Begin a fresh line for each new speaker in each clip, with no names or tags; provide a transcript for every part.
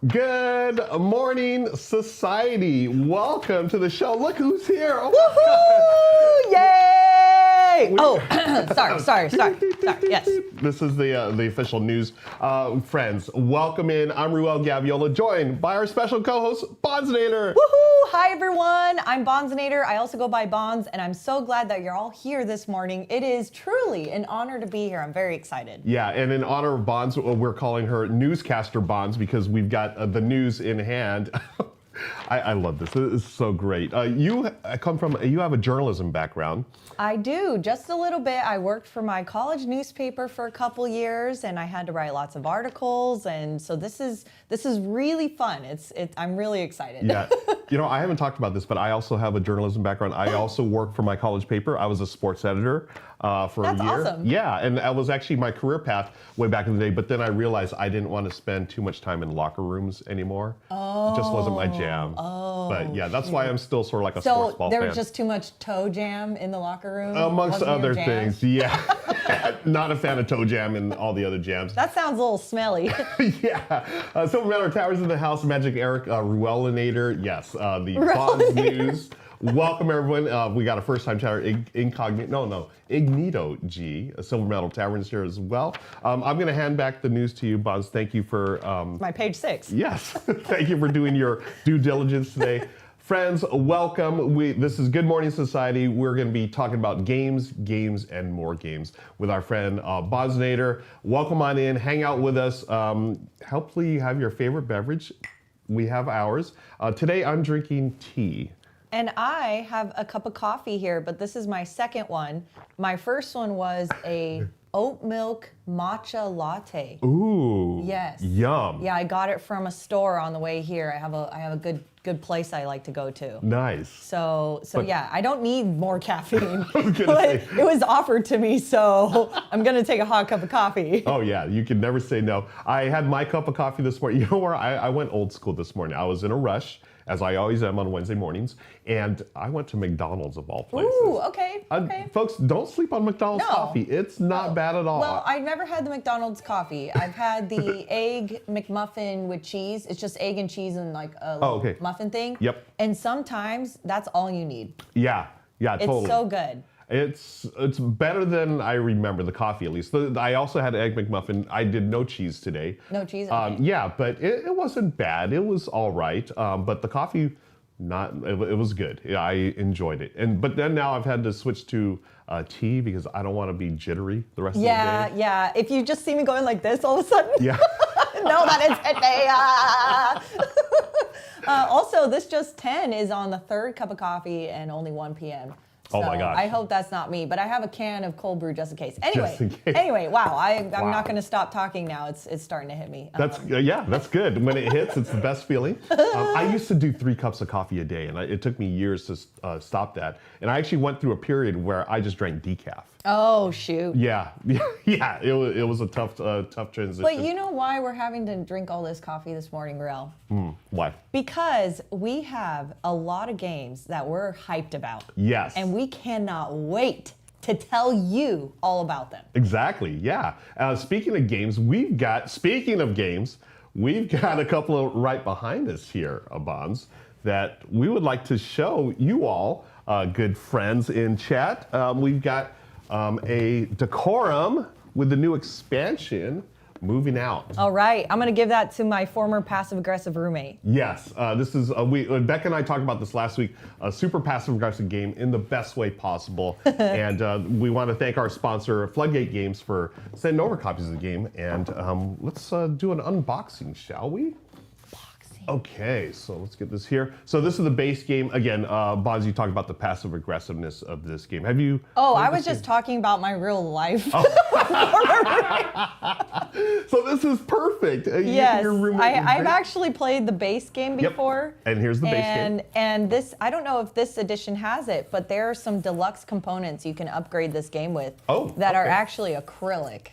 Good morning, society. Welcome to the show. Look who's here. Oh
Woohoo! Yay! Oh, sorry. Yes.
This is the official news. Friends, welcome in. I'm Ruel Gaviola, joined by our special co-host, Banzainator.
Woohoo! Hi, everyone. I'm Banzainator. I also go by Banz, and I'm so glad that you're all here this morning. It is truly an honor to be here. I'm very excited.
Yeah, and in honor of Banz, we're calling her Newscaster Banz because we've got the news in hand. I love this. This is so great. You have a journalism background.
I do, just a little bit. I worked for my college newspaper for a couple years, and I had to write lots of articles, and so this is really fun. I'm really excited.
Yeah, I haven't talked about this, but I also have a journalism background. I also worked for my college paper. I was a sports editor for a year.
That's awesome.
Yeah, and that was actually my career path way back in the day. But then I realized I didn't want to spend too much time in locker rooms anymore.
Oh.
It just wasn't my jam.
Oh.
But yeah, that's why I'm still sort of like a sports ball
fan. So
fan.
there was just too much toe jam in the locker room?
Amongst other things, yeah. Not a fan of toe jam and all the other jams.
That sounds a little smelly.
Yeah. Silver Metal Towers in the house, Magic Eric, Ruelinator, yes, the Banz News. Welcome everyone. We got a first-time chatter, Ignito G, Silver Metal Taverns here as well. I'm going to hand back the news to you, Banz. Thank you for
my page 6.
Yes, thank you for doing your due diligence today. Friends, welcome. This is Good Morning Society. We're going to be talking about games, and more games with our friend Banzainator. Welcome on in, hang out with us. Hopefully you have your favorite beverage. We have ours. Today I'm drinking tea.
And I have a cup of coffee here, but this is my second one. My first one was a oat milk matcha latte.
Ooh.
Yes.
Yum.
Yeah, I got it from a store on the way here. I have a good place I like to go to.
Nice.
So yeah, I don't need more caffeine.
But
it was offered to me, so I'm gonna take a hot cup of coffee.
Oh yeah, you can never say no. I had my cup of coffee this morning. You know where I went old school this morning. I was in a rush, as I always am on Wednesday mornings, and I went to McDonald's of all places.
Ooh, okay.
Folks, don't sleep on McDonald's coffee. It's not bad at all.
Well, I've never had the McDonald's coffee. I've had the egg McMuffin with cheese. It's just egg and cheese and like a muffin thing.
Yep.
And sometimes that's all you need.
Yeah, totally.
It's so good.
It's better than I remember, the coffee at least. I also had Egg McMuffin. I did no cheese today.
No cheese? Okay.
Yeah, but it wasn't bad. It was all right. But the coffee, it was good. Yeah, I enjoyed it. But then now I've had to switch to tea because I don't want to be jittery the rest of the day.
Yeah. If you just see me going like this all of a sudden,
yeah.
know that it's today. Also, this just 10 is on the third cup of coffee and only 1 p.m. So
oh my gosh.
I hope that's not me, but I have a can of cold brew just in case. Anyway,
Just in case.
Anyway, wow, I'm not going to stop talking now. It's starting to hit me.
That's good. When it hits, it's the best feeling. I used to do 3 cups of coffee a day, and it took me years to stop that. And I actually went through a period where I just drank decaf.
Oh shoot.
Yeah. It was a tough transition.
But you know why we're having to drink all this coffee this morning, Ruel?
Why?
Because we have a lot of games that we're hyped about.
Yes.
And we cannot wait to tell you all about them.
Exactly. Yeah. Speaking of games, we've got a couple of right behind us here, Banz, that we would like to show you all, good friends in chat. We've got a Decorum with the new expansion moving out.
All right, I'm gonna give that to my former passive-aggressive roommate.
Yes, this is, Becca and I talked about this last week, a super passive-aggressive game in the best way possible. And we want to thank our sponsor, Floodgate Games, for sending over copies of the game. And let's do an unboxing, shall we? Okay, so let's get this here. So this is the base game. Again, Banz, you talked about the passive aggressiveness of this game. Have you?
Oh, I was just talking about my real life. Oh.
So this is perfect.
Yes, I've actually played the base game before.
Yep. And here's the base game.
And this, I don't know if this edition has it, but there are some deluxe components you can upgrade this game with that are actually acrylic.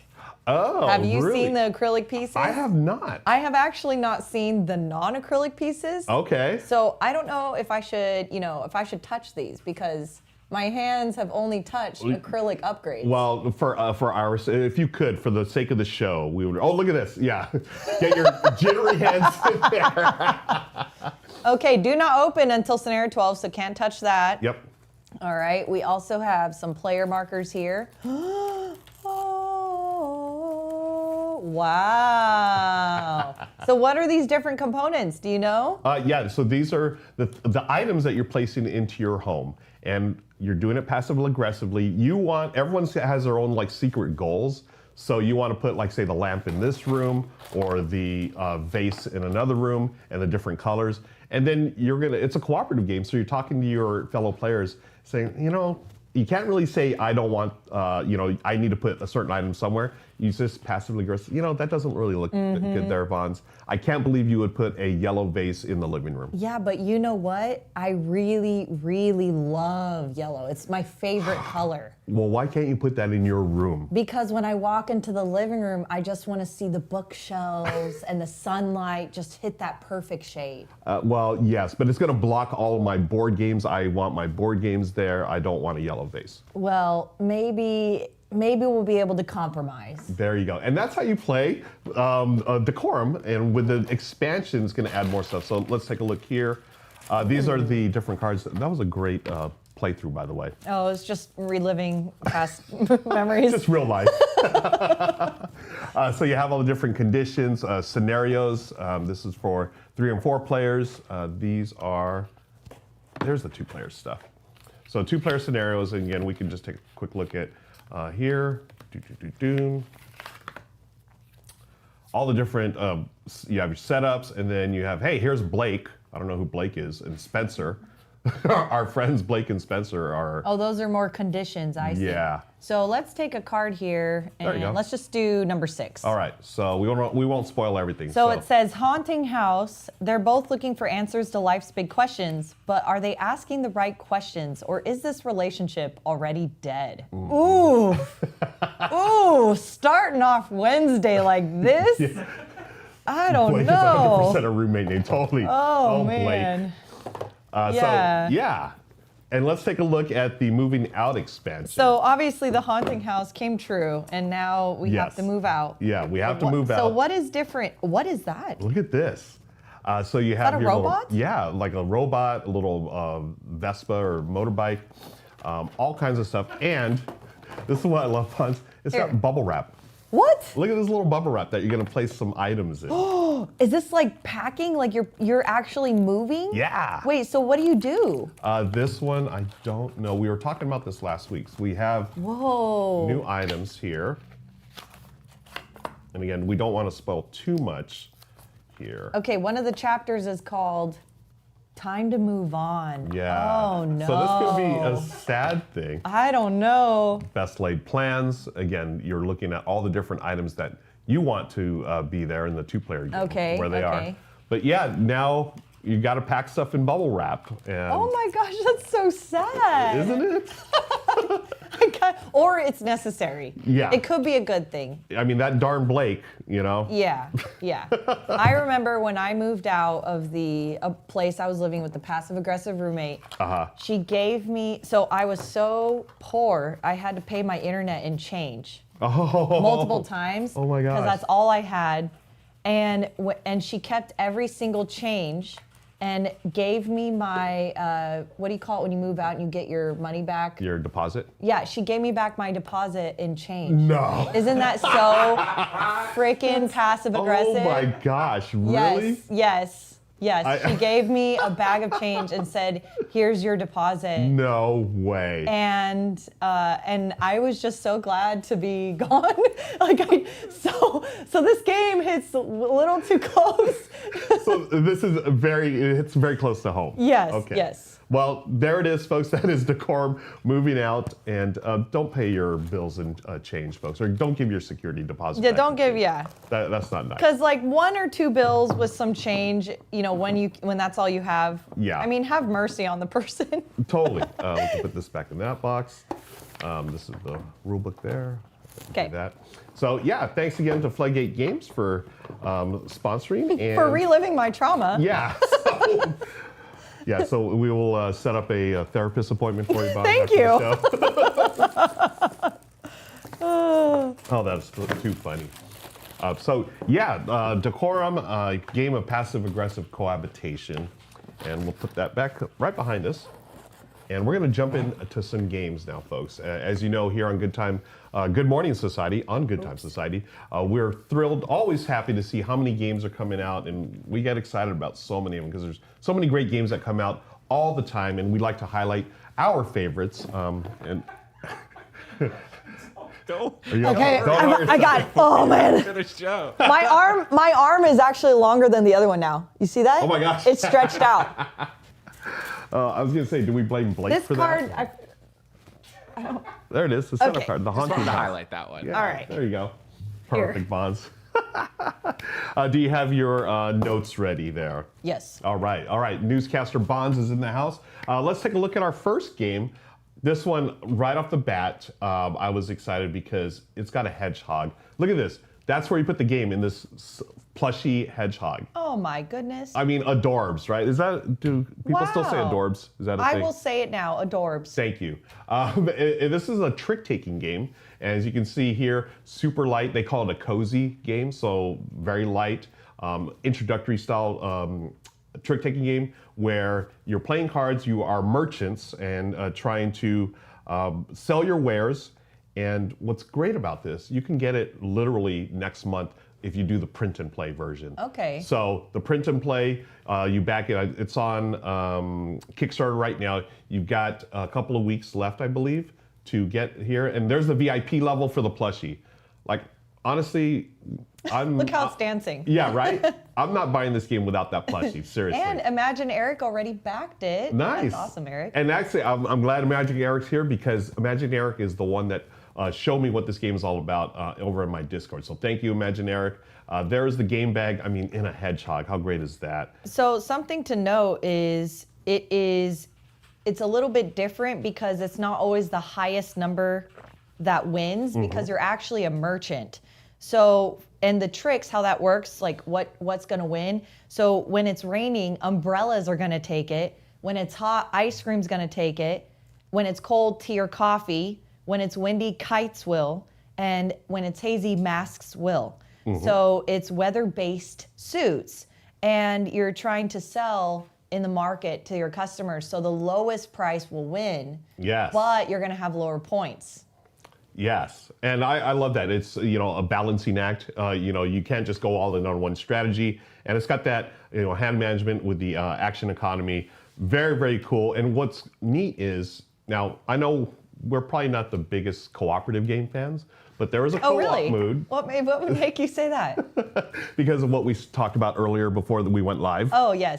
Oh,
have you
really?
seen the acrylic pieces?
I have not.
I have actually not seen the non-acrylic pieces.
Okay.
So I don't know if I should, if I should touch these because my hands have only touched acrylic upgrades.
Well, for ours, if you could, for the sake of the show, we would. Oh, look at this! Yeah, get your jittery hands in there.
Okay, do not open until scenario 12, so can't touch that.
Yep.
All right. We also have some player markers here. Oh, wow. So what are these different components? Do you know?
Yeah, so these are the items that you're placing into your home, and you're doing it passively aggressively. Everyone has their own like secret goals. So you want to put, like, say, the lamp in this room or the vase in another room and the different colors. And then it's a cooperative game. So you're talking to your fellow players saying, you can't really say, I don't want, I need to put a certain item somewhere. You just passively aggressive. That doesn't really look good there, Banz. I can't believe you would put a yellow vase in the living room.
Yeah, but you know what? I really, really love yellow. It's my favorite color.
Well, why can't you put that in your room?
Because when I walk into the living room, I just want to see the bookshelves and the sunlight just hit that perfect shade.
Well, yes, but it's going to block all of my board games. I want my board games there. I don't want a yellow vase.
Well, maybe we'll be able to compromise.
There you go. And that's how you play Decorum. And with the expansion, it's going to add more stuff. So let's take a look here. These are the different cards. That was a great playthrough, by the way.
Oh, it's just reliving past memories.
Just real life. So you have all the different conditions, scenarios. This is for 3 and 4 players. There's the 2-player stuff. So 2-player scenarios. And again, we can just take a quick look at here, all the different, you have your setups, and then you have, hey, here's Blake. I don't know who Blake is, and Spencer. Our friends Blake and Spencer are.
Oh, those are more conditions, I see.
Yeah.
So let's take a card here, and let's just do number 6.
All right, so we won't spoil everything.
So it says, haunting house. They're both looking for answers to life's big questions, but are they asking the right questions, or is this relationship already dead? Ooh. Ooh, starting off Wednesday like this?
Yeah.
I don't
Blake
know.
is 100% a roommate named Totally.
Oh, man.
Blake.
Yeah.
So, yeah. And let's take a look at the moving out expansion.
So obviously the haunting house came true, and now we have to move out.
Yeah, we have to move out.
So what is different? What is that?
Look at this. So you have
your robot?
Like a robot, a little Vespa or motorbike, all kinds of stuff. And this is what I love, Banz. It's got bubble wrap.
What?
Look at this little bubble wrap that you're gonna place some items in.
Oh, is this like packing? Like you're actually moving?
Yeah.
Wait, so what do you do?
This one, I don't know. We were talking about this last week. So we have new items here. And again, we don't want to spoil too much here.
Okay, one of the chapters is called Time to Move On.
Yeah.
Oh, no.
So this could be a sad thing.
I don't know.
Best laid plans. Again, you're looking at all the different items that you want to be there in the 2-player game, where they are. But yeah, now you got to pack stuff in bubble wrap. And
oh my gosh, that's so sad.
Isn't it?
Or it's necessary.
Yeah.
It could be a good thing.
I mean, that darn Blake,
Yeah, yeah. I remember when I moved out of a place I was living with the passive-aggressive roommate, she gave me, so I was so poor, I had to pay my internet in change multiple times.
Oh my gosh.
Because that's all I had. And she kept every single change and gave me my, what do you call it when you move out and you get your money back?
Your deposit?
Yeah, she gave me back my deposit in change.
No.
Isn't that so freaking passive aggressive?
Oh my gosh, really?
Yes. She gave me a bag of change and said, "Here's your deposit."
No way.
And I was just so glad to be gone. So this game hits a little too close.
So this is it's very close to home.
Yes.
Okay.
Yes.
Well, there it is, folks. That is Decorum moving out, and don't pay your bills in change, folks, or don't give your security deposit.
Yeah,
back
don't give. Yeah.
That's not nice.
Because like 1 or 2 bills with some change, when that's all you have.
Yeah.
I mean, have mercy on the person.
Totally. We can put this back in that box. This is the rule book there.
Okay.
That. So yeah, thanks again to Floodgate Games for sponsoring and
For reliving my trauma.
yeah. Yeah, so we will set up a therapist appointment for you, Bob.
Thank
after
you.
the show. Oh, that's too funny. Decorum, game of passive-aggressive cohabitation. And we'll put that back right behind us. And we're going to jump into some games now, folks. As you know, here on Good Morning Society, we're thrilled, always happy to see how many games are coming out, and we get excited about so many of them because there's so many great games that come out all the time, and we'd like to highlight our favorites.
Okay, I got it. Oh man, my arm is actually longer than the other one now. You see that?
Oh my gosh,
it's stretched out.
I was gonna say, do we blame Blake
this
for
card,
that? There it is, the center card, the haunting
Just wanted to
card.
highlight that one.
Yeah,
all right,
there you go.
Here.
Perfect, Banz. Do you have your notes ready there?
Yes.
All right. Newscaster Banz is in the house. Let's take a look at our first game. This one, right off the bat, I was excited because it's got a hedgehog. Look at this. That's where you put the game, in this plushy hedgehog.
Oh my goodness.
I mean, adorbs, right? Do people still say adorbs? Is that a thing?
I will say it now, adorbs.
Thank you. This is a trick-taking game. As you can see here, super light. They call it a cozy game, so very light, introductory style trick-taking game where you're playing cards, you are merchants and trying to sell your wares. And what's great about this, you can get it literally next month if you do the print and play version.
Okay.
So the print and play, you back it. It's on Kickstarter right now. You've got a couple of weeks left, I believe, to get here. And there's the VIP level for the plushie. Like, honestly,
Look how it's dancing.
Yeah, right? I'm not buying this game without that plushie, seriously.
And Imagine Eric already backed it.
Nice.
That's awesome, Eric.
And actually, I'm glad Imagine Eric's here because Imagine Eric is the one that showed me what this game is all about over in my Discord. So thank you, Imagine Eric. There's the game bag. I mean, in a hedgehog. How great is that?
So something to note is it's a little bit different because it's not always the highest number that wins because you're actually a merchant. So, and the tricks, how that works, like what's gonna win. So when it's raining, umbrellas are gonna take it. When it's hot, ice cream's gonna take it. When it's cold, tea or coffee. When it's windy, kites will. And when it's hazy, masks will. So it's weather-based suits. And you're trying to sell in the market to your customers. So the lowest price will win.
Yes.
But you're gonna have lower points.
Yes, and I love that. It's, a balancing act. You can't just go all in on one strategy. And it's got that, hand management with the action economy. Very, very cool. And what's neat is, now, I know we're probably not the biggest cooperative game fans, but there is a co-op mood.
What would make you say that?
Because of what we talked about earlier before we went live.
Oh, yes.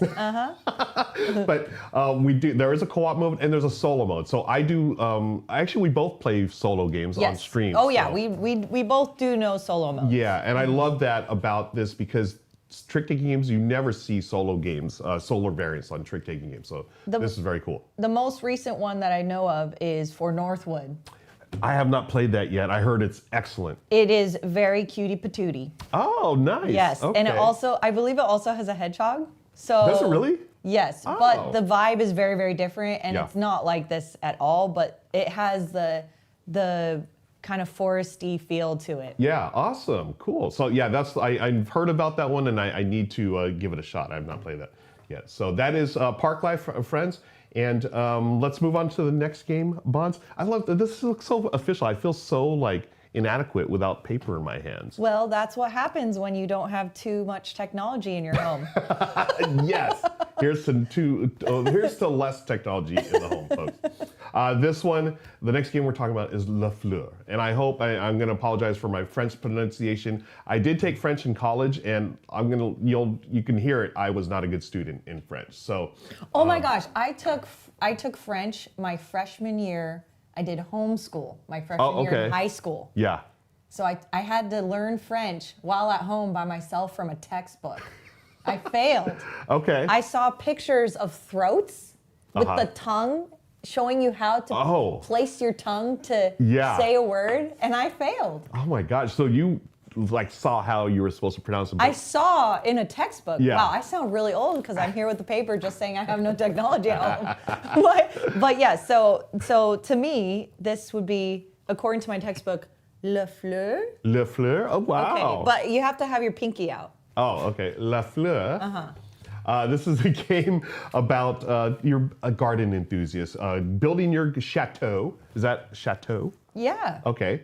But there is a co-op mode and there's a solo mode. So I do, actually we both play solo games on stream.
Oh yeah, we both do know solo mode.
Yeah, and I love that about this because trick-taking games, you never see solo games, solo variants on trick-taking games. So this is very cool.
The most recent one that I know of is for Northwood.
I have not played that yet. I heard it's excellent.
It is very cutie patootie.
Oh, nice.
Yes,
okay.
and I believe it also has a hedgehog. So
does it really?
Yes, but the vibe is very, very different, and it's not like this at all. But it has the kind of foresty feel to it.
Yeah, awesome, cool. So yeah, I've heard about that one, and I need to give it a shot. I have not played that yet. So that is Park Life, friends. And let's move on to the next game, Banz. I love that. This looks so official. I feel so inadequate without paper in my hands.
Well, that's what happens when you don't have too much technology in your home.
Yes. Here's to less technology in the home, folks. This one, the next game we're talking about is La Fleur. And I hope, I'm going to apologize for my French pronunciation. I did take French in college, and you can hear it. I was not a good student in French. So.
Oh my gosh, I took French my freshman year. I did homeschool my freshman year in high school.
Yeah.
So I had to learn French while at home by myself from a textbook. I failed.
Okay.
I saw pictures of throats with the tongue showing you how to place your tongue to say a word, and I failed.
Oh my gosh. So you like saw how you were supposed to pronounce it.
I saw in a textbook.
Yeah.
Wow, I sound really old because I'm here with the paper just saying I have no technology at home. but yeah, so to me, this would be, according to my textbook, Le Fleur.
Le Fleur? Oh, wow.
Okay, but you have to have your pinky out.
Oh, okay. La Fleur. This is a game about you're a garden enthusiast, building your chateau. Is that chateau?
Yeah.
Okay.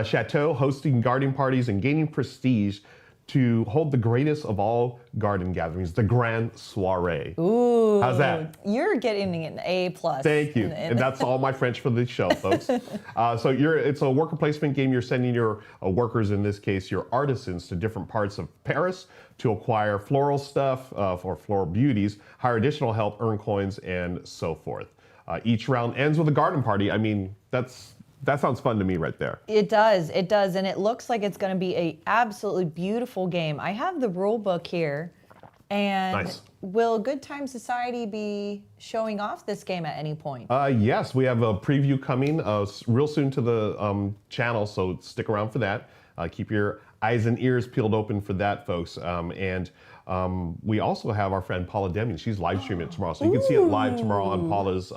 Chateau, hosting garden parties and gaining prestige to hold the greatest of all garden gatherings, the Grand Soiree.
Ooh.
How's that?
You're getting an A+.
Thank you. And that's all my French for the show, folks. It's a worker placement game. You're sending your workers, in this case, your artisans, to different parts of Paris to acquire floral stuff for floral beauties, hire additional help, earn coins, and so forth. Each round ends with a garden party. I mean, that sounds fun to me right there.
It does, and it looks like it's going to be a absolutely beautiful game. I have the rule book here, and
Nice.
Will Good Time Society be showing off this game at any point?
Yes, we have a preview coming real soon to the channel, so stick around for that. Keep your eyes and ears peeled open for that, folks. We also have our friend Paula Deming. She's live streaming it tomorrow, so you can see it live tomorrow on Paula's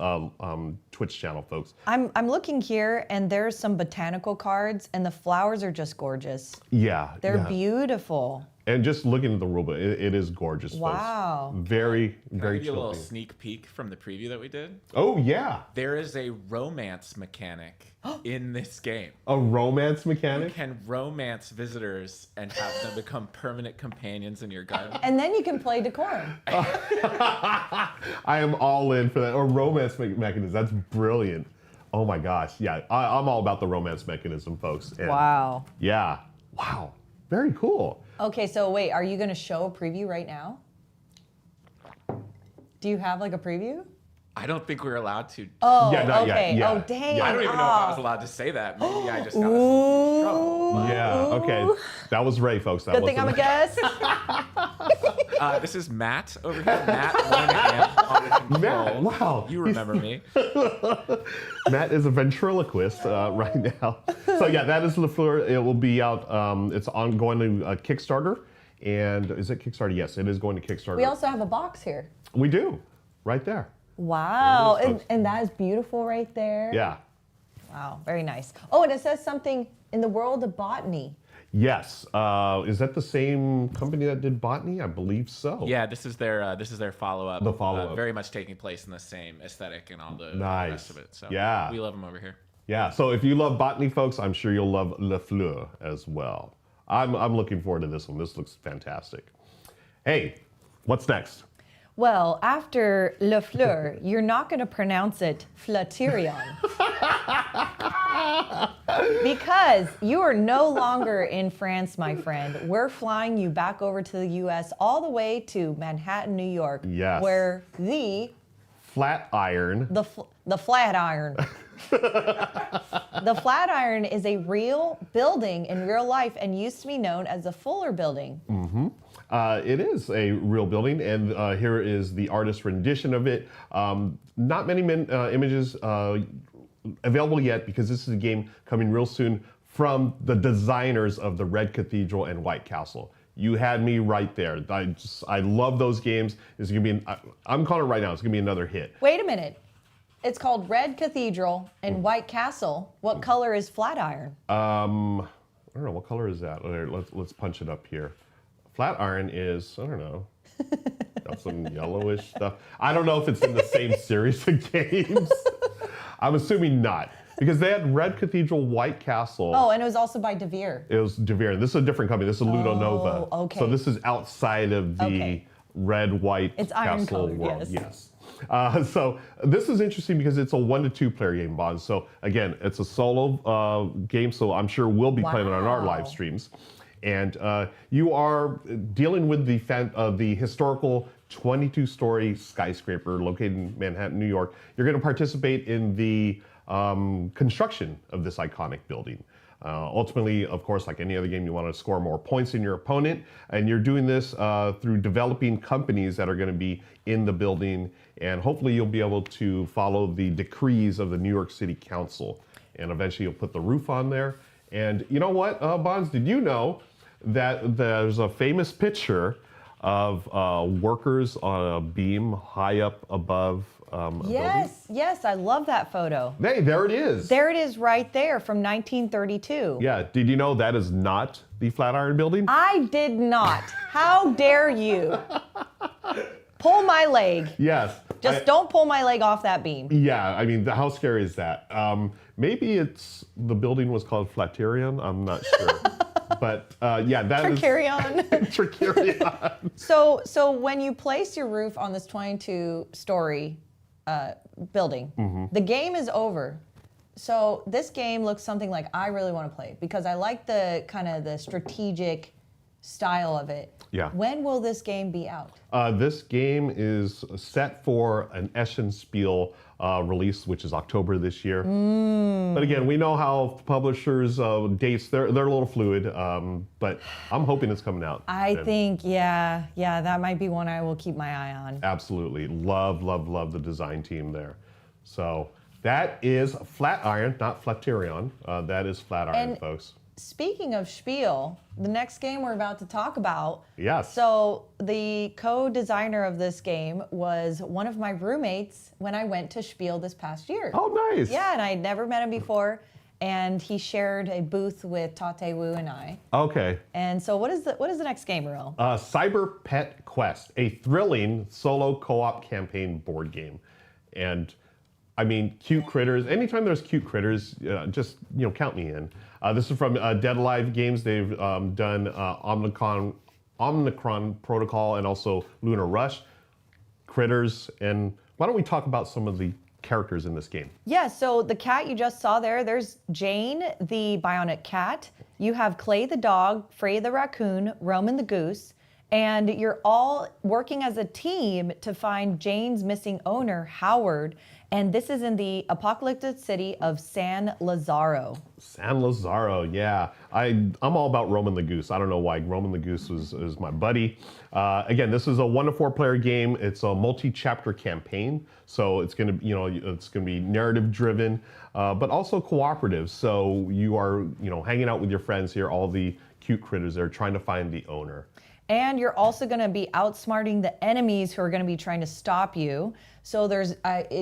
Twitch channel, folks.
I'm looking here, and there's some botanical cards, and the flowers are just gorgeous.
Yeah,
They're
yeah.
beautiful.
And just looking at the rulebook, it is gorgeous,
Wow.
folks. Very,
Can I
very
give you a little
chill.
sneak peek from the preview that we did?
Oh, yeah.
There is a romance mechanic in this game.
A romance
You
mechanic?
can romance visitors and have them become permanent companions in your garden.
And then you can play Decorum.
I am all in for that. A romance mechanism. That's brilliant. Oh, my gosh. Yeah, I'm all about the romance mechanism, folks. And
Wow.
Yeah. Wow. Very cool.
Okay, so wait, are you going to show a preview right now? Do you have like a preview?
I don't think we're allowed to.
Oh,
Yeah, not yet.
okay.
Yeah.
Oh, dang.
Yeah.
I don't even know if I was allowed to say that. Maybe I just got us in trouble.
Yeah, okay. That was Ray, folks. That
Good thing I'm a
wasn't-
guest.
This is Matt over here. Matt Moynihan on the controls.
Matt, wow.
You remember me.
Matt is a ventriloquist right now. So yeah, that is Le Fleur. It will be out. It's going to Kickstarter. And is it Kickstarter? Yes, it is going to Kickstarter.
We also have a box here.
We do, right there.
Wow.
There it is,
And that is beautiful right there.
Yeah.
Wow, very nice. Oh, and it says something in the world of botany.
Yes. Is that the same company that did Botany? I believe so.
Yeah, this is their follow-up.
The follow-up.
Very much taking place in the same aesthetic and all the
Nice.
rest of it. So
Yeah.
we love them over here.
Yeah. So if you love Botany, folks, I'm sure you'll love Le Fleur as well. I'm looking forward to this one. This looks fantastic. Hey, what's next?
Well, after Le Fleur, you're not going to pronounce it Flatiron. Because you are no longer in France, my friend. We're flying you back over to the US, all the way to Manhattan, New York.
Yes.
Where the
Flatiron.
Flatiron. The Flatiron is a real building in real life and used to be known as the Fuller Building.
It is a real building, and here is the artist's rendition of it. Not many images available yet, because this is a game coming real soon from the designers of the Red Cathedral and White Castle. You had me right there. I love those games. It's gonna be. I'm calling it right now. It's gonna be another hit.
Wait a minute. It's called Red Cathedral and White Castle. What color is Flatiron?
I don't know, what color is that. Let's punch it up here. Flatiron is, I don't know, got some yellowish stuff. I don't know if it's in the same series of games. I'm assuming not, because they had Red Cathedral, White Castle.
Oh, and it was also by De Vere.
It was De Vere. This is a different company. This is Ludo Nova.
okay.
So this is outside of the
Okay.
red, white
It's iron
castle
colored,
world.
yes.
So this is interesting because it's a 1 to 2 player game, Bonds. So again, it's a solo game. So I'm sure we'll be playing it on our live streams. And you are dealing with the historical 22-story skyscraper located in Manhattan, New York. You're going to participate in the construction of this iconic building. Ultimately, of course, like any other game, you want to score more points than your opponent, and you're doing this through developing companies that are going to be in the building, and hopefully you'll be able to follow the decrees of the New York City Council, and eventually you'll put the roof on there. And you know what, Bonds, did you know that there's a famous picture of workers on a beam high up above a building.
Yes, I love that photo.
Hey, there it is.
There it is right there from 1932.
Yeah, did you know that is not the Flatiron building?
I did not. How dare you? Pull my leg.
Yes.
Just don't pull my leg off that beam.
Yeah, I mean, how scary is that? Maybe the building was called Flatiron, I'm not sure. But yeah, that is...
Tricarion.
Tricarion.
So when you place your roof on this 22-story building, the game is over. So this game looks something like I really want to play because I like the kind of the strategic style of it.
Yeah.
When will this game be out?
This game is set for an Eschenspiel release, which is October this year. But again, we know how publishers' dates, they're a little fluid, but I'm hoping it's coming out.
I think, yeah, that might be one I will keep my eye on.
Absolutely. Love the design team there. So that is Flatiron, not Flatiron. That is Flatiron, folks.
Speaking of Spiel, the next game we're about to talk about.
Yes.
So the co-designer of this game was one of my roommates when I went to Spiel this past year.
Oh, nice.
Yeah, and I'd never met him before, and he shared a booth with Tate Wu and I.
Okay.
And so what is the next game, Ruel?
Cyber Pet Quest, a thrilling solo co-op campaign board game. And I mean, cute critters. Anytime there's cute critters, just count me in. This is from Dead Alive Games. They've done Omnicron Protocol and also Lunar Rush, critters. And why don't we talk about some of the characters in this game?
Yeah, so the cat you just saw there's Jane, the bionic cat. You have Clay the dog, Frey the raccoon, Roman the goose, and you're all working as a team to find Jane's missing owner, Howard. And this is in the apocalyptic city of San Lazaro.
San Lazaro, yeah. I'm all about Roman the Goose. I don't know why. Roman the Goose is my buddy. Again, this is a 1 to 4 player game. It's a multi-chapter campaign, so it's gonna be narrative driven, but also cooperative. So you are hanging out with your friends here, all the cute critters there, trying to find the owner.
And you're also going to be outsmarting the enemies who are going to be trying to stop you. So there's,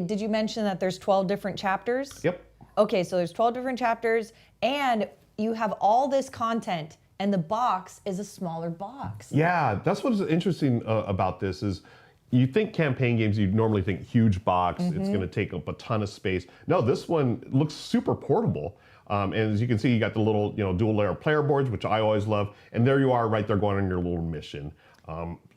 did you mention that there's 12 different chapters?
Yep.
Okay, so there's 12 different chapters, and you have all this content, and the box is a smaller box.
Yeah, that's what's interesting about this is you think campaign games, you normally think huge box, it's going to take up a ton of space. No, this one looks super portable. And as you can see, you got the little, dual layer player boards, which I always love. And there you are right there going on your little mission.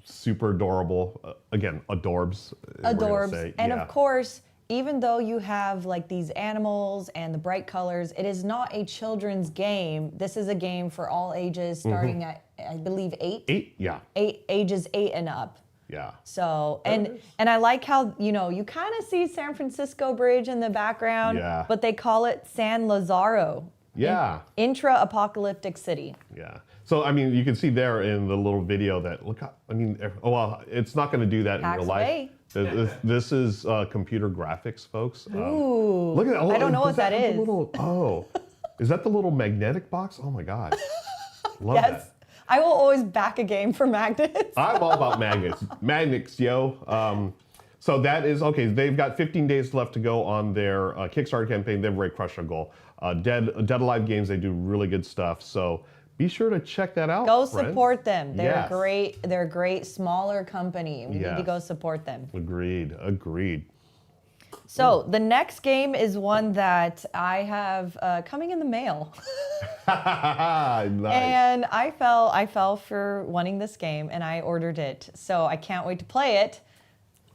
Super adorable. Again, adorbs.
Adorbs. And of course, even though you have like these animals and the bright colors, it is not a children's game. This is a game for all ages, starting at, I believe, 8?
8, yeah.
Ages 8 and up.
Yeah.
So, and I like how, you kind of see San Francisco Bridge in the background, but they call it San Lazaro.
Yeah.
Intra-apocalyptic city.
Yeah. So, I mean, you can see there in the little video that, it's not going to do that in real life. This is computer graphics, folks.
Ooh.
Look at that.
I don't know what that is.
Is that the little magnetic box? Oh my God. Love that.
I will always back a game for magnets.
I'm all about magnets. Magnets, yo. So that is, okay, they've got 15 days left to go on their Kickstarter campaign. They've already crushed their goal. Dead Alive Games, they do really good stuff. So be sure to check that out,
Go
friends.
support them. They're great. They're a great, smaller company. We need to go support them.
Agreed.
So the next game is one that I have coming in the mail.
Nice.
And I fell for wanting this game, and I ordered it. So I can't wait to play it.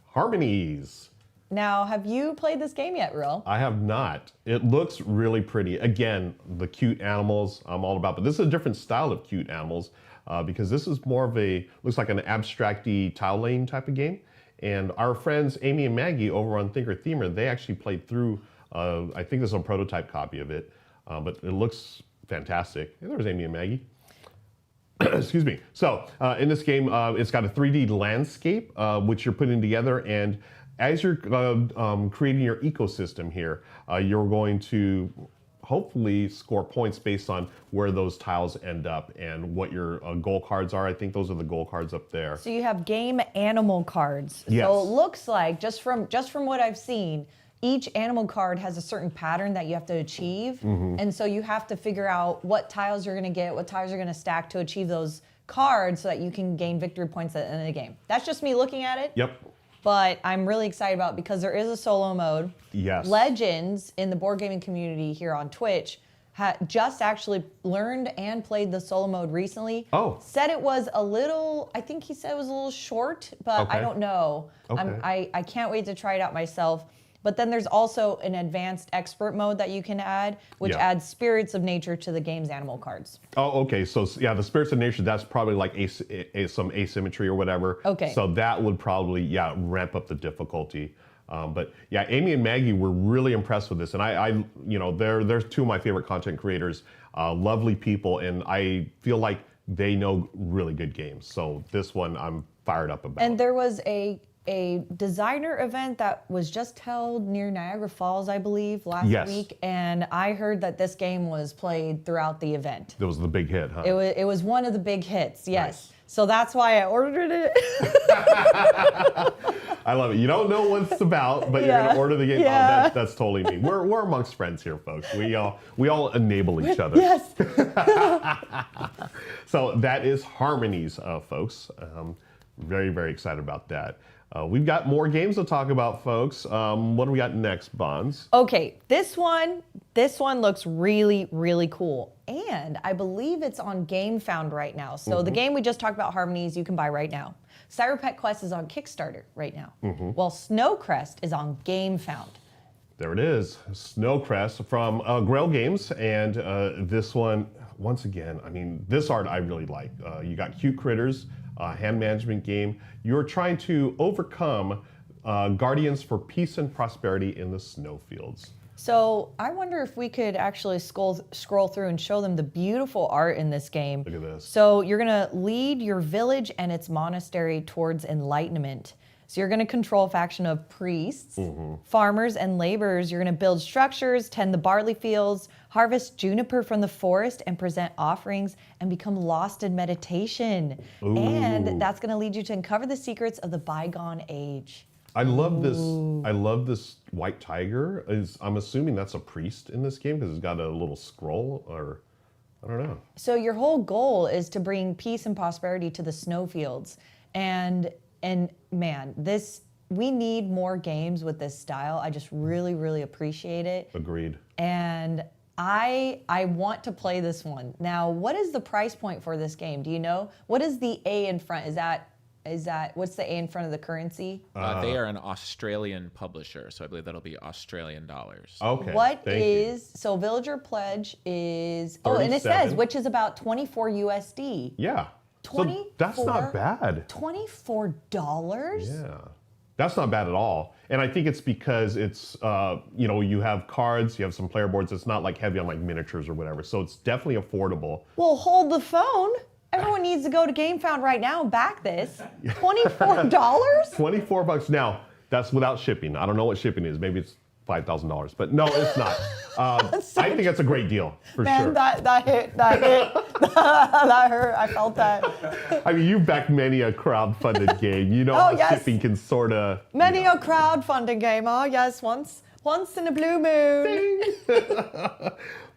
Harmonies.
Now, have you played this game yet, Ruel?
I have not. It looks really pretty. Again, the cute animals I'm all about, but this is a different style of cute animals because this is more of looks like an abstract-y tile laying type of game. And our friends Amy and Maggie over on Thinker Themer, they actually played through, I think there's a prototype copy of it, but it looks fantastic. And there's Amy and Maggie. Excuse me. So in this game, it's got a 3D landscape, which you're putting together. And as you're creating your ecosystem here, you're going to hopefully score points based on where those tiles end up and what your goal cards are. I think those are the goal cards up there.
So you have game animal cards.
Yes.
So it looks like, just from what I've seen, each animal card has a certain pattern that you have to achieve. And so you have to figure out what tiles you're going to get, what tiles you're going to stack to achieve those cards so that you can gain victory points at the end of the game. That's just me looking at it.
Yep.
But I'm really excited about it because there is a solo mode.
Yes.
Legends in the board gaming community here on Twitch just actually learned and played the solo mode recently.
Oh.
Said it was a little, I think he said it was a little short, but I don't know.
Okay.
I can't wait to try it out myself. But then there's also an advanced expert mode that you can add, which adds spirits of nature to the game's animal cards.
Oh, okay. So yeah, the spirits of nature, that's probably like some asymmetry or whatever.
Okay.
So that would probably, ramp up the difficulty. But yeah, Amy and Maggie were really impressed with this. And I they're two of my favorite content creators, lovely people. And I feel like they know really good games. So this one I'm fired up about.
And there was a designer event that was just held near Niagara Falls, I believe, last week, and I heard that this game was played throughout the event.
That was the big hit, huh?
It was one of the big hits, yes.
Nice.
So that's why I ordered it.
I love it. You don't know what it's about, but you're gonna order the game.
Yeah.
Oh, that's totally me. We're amongst friends here, folks. We all enable each other.
Yes.
So that is Harmonies, folks. Very, very excited about that. We've got more games to talk about, folks. What do we got next, Banz?
Okay, this one looks really, really cool. And I believe it's on GameFound right now. So the game we just talked about, Harmonies, you can buy right now. Cyberpet Quest is on Kickstarter right now. Well, Snowcrest is on GameFound.
There it is, Snowcrest from Grail Games. And this one, once again, I mean, this art I really like. You got cute critters, hand management game. You're trying to overcome guardians for peace and prosperity in the snowfields.
So I wonder if we could actually scroll through and show them the beautiful art in this game.
Look at this.
So you're gonna lead your village and its monastery towards enlightenment. So you're gonna control a faction of priests, farmers, and laborers. You're gonna build structures, tend the barley fields, harvest juniper from the forest, and present offerings, and become lost in meditation.
Ooh.
And that's gonna lead you to uncover the secrets of the bygone age.
I love this. I love this white tiger. I'm assuming that's a priest in this game because it's got a little scroll, or I don't know.
So your whole goal is to bring peace and prosperity to the snowfields. And man, we need more games with this style. I just really, really appreciate it.
Agreed.
And I want to play this one. Now, what is the price point for this game? Do you know? What is the A in front? Is that what's the A in front of the currency?
They are an Australian publisher, so I believe that'll be Australian dollars.
Okay.
So Villager Pledge is, and it says, which is about 24 USD.
Yeah.
24?
So that's not bad.
$24?
Yeah. That's not bad at all. And I think it's because it's, you have cards, you have some player boards. It's not like heavy on like miniatures or whatever. So it's definitely affordable.
Well, hold the phone. Everyone needs to go to GameFound right now and back this. $24?
$24. Now, that's without shipping. I don't know what shipping is. Maybe it's $5,000, but no, it's not. I think that's a great deal for sure.
Man, that hit. That hurt. I felt that.
I mean, you've backed many a crowdfunded game. You know how shipping can sort of...
Many a crowdfunding game. Oh, yes, once in a blue moon.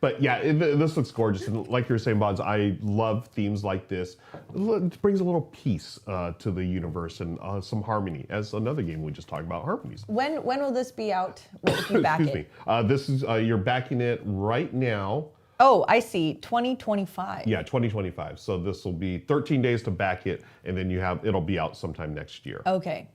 But yeah, this looks gorgeous. And like you were saying, Banz, I love themes like this. It brings a little peace to the universe and some harmony, as another game we just talked about, Harmonies.
When will this be out if you back
Excuse me. This is, you're backing it right now.
Oh, I see. 2025.
Yeah, 2025. So this will be 13 days to back it, and then it'll be out sometime next year.
Okay.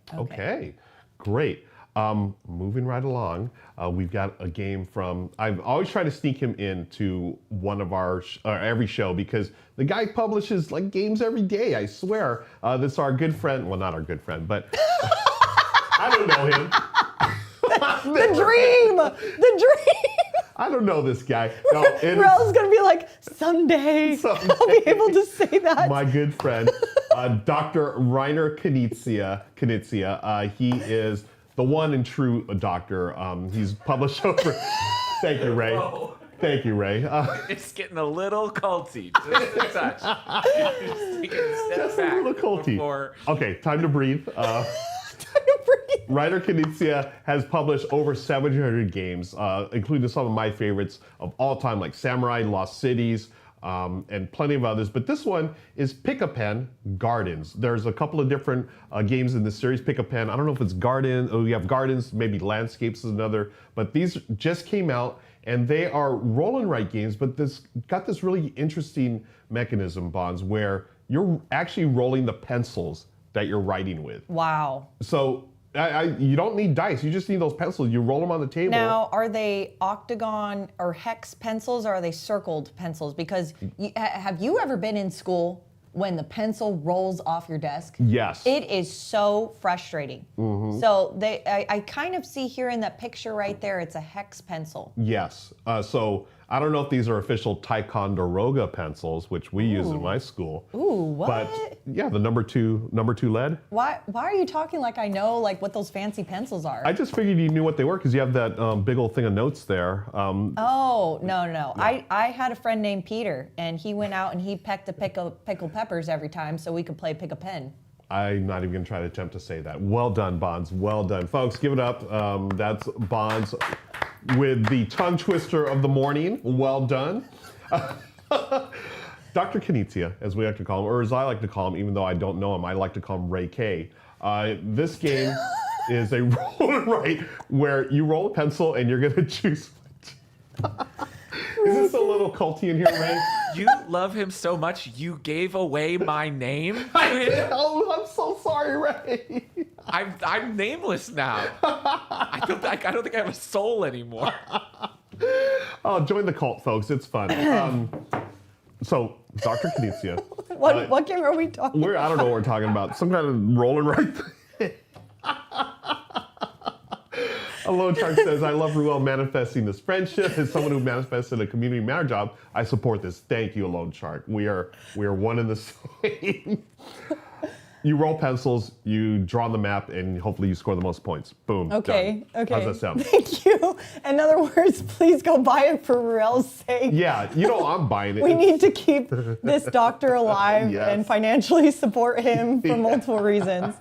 Great. Moving right along, we've got a game from, I've always tried to sneak him into one of our, every show, because the guy publishes like games every day, I swear. This is our good friend, well, not our good friend, but I don't know him.
The dream!
I don't know this guy. No,
Ruel's gonna be like, someday I'll be able to say that.
My good friend, Dr. Reiner Knizia. He is the one and true doctor. He's published over. Thank you, Ray. Thank you, Ray.
It's getting a little culty. Just a touch. Just taking a step
Just a
back
little culty.
before-
Okay, time to breathe. Reiner Knizia has published over 700 games, including some of my favorites of all time, like Samurai, Lost Cities, and plenty of others. But this one is Pick a Pen Gardens. There's a couple of different games in this series. Pick a Pen. I don't know if it's garden. Oh, you have gardens. Maybe landscapes is another. But these just came out, and they are roll and write games. But this got this really interesting mechanism, Banz, where you're actually rolling the pencils that you're writing with.
Wow.
So you don't need dice. You just need those pencils. You roll them on the table.
Now, are they octagon or hex pencils, or are they circled pencils? Because have you ever been in school when the pencil rolls off your desk?
Yes.
It is so frustrating. So I kind of see here in that picture right there, it's a hex pencil.
Yes. So I don't know if these are official Ticonderoga pencils, which we use in my school.
Ooh, what?
But yeah, the number two lead.
Why are you talking like I know like what those fancy pencils are?
I just figured you knew what they were because you have that big old thing of notes there.
Oh, no. I had a friend named Peter, and he went out and he pecked a pickled peppers every time so we could play pick a pen.
I'm not even going to try to attempt to say that. Well done, Banz. Well done. Folks, give it up. That's Banz with the tongue twister of the morning. Well done. Dr. Knizia, as we like to call him, or as I like to call him, even though I don't know him, I like to call him Ray K. This game is a roll and write where you roll a pencil and you're going to choose. Is this a little culty in here, Ray?
You love him so much, you gave away my name to
I
him?
know. I'm so sorry, Ray.
I'm nameless now. I don't think I have a soul anymore.
Oh, join the cult, folks. It's fun. So, Dr. Knizia.
What game are we talking about?
I don't know what we're talking about. Some kind of roll and write thing. Alone Shark says, I love Ruel manifesting this friendship. As someone who manifested a community manager job, I support this. Thank you, Alone Shark. We are one and the same. You roll pencils, you draw on the map, and hopefully you score the most points. Boom.
Okay.
Done. How's that sound?
Thank you. In other words, please go buy it for Ruel's sake.
Yeah, I'm buying it.
We need to keep this doctor alive
Yes.
and financially support him for multiple reasons.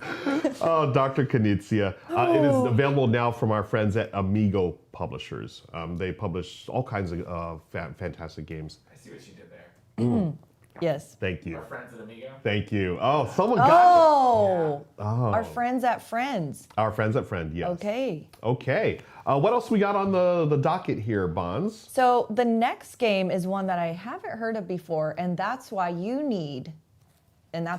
Oh, Dr. Knizia. It is available now from our friends at Amigo Publishers. They publish all kinds of fantastic games.
I see what you did there.
Yes.
Thank you.
Our friends at Amigo.
Thank you. Oh, someone got
Oh,
it. Oh.
our friends at Friends.
Our friends at Friend, yes.
Okay.
Okay. What else we got on the docket here, Banz?
So the next game is one that I haven't heard of before, and that's why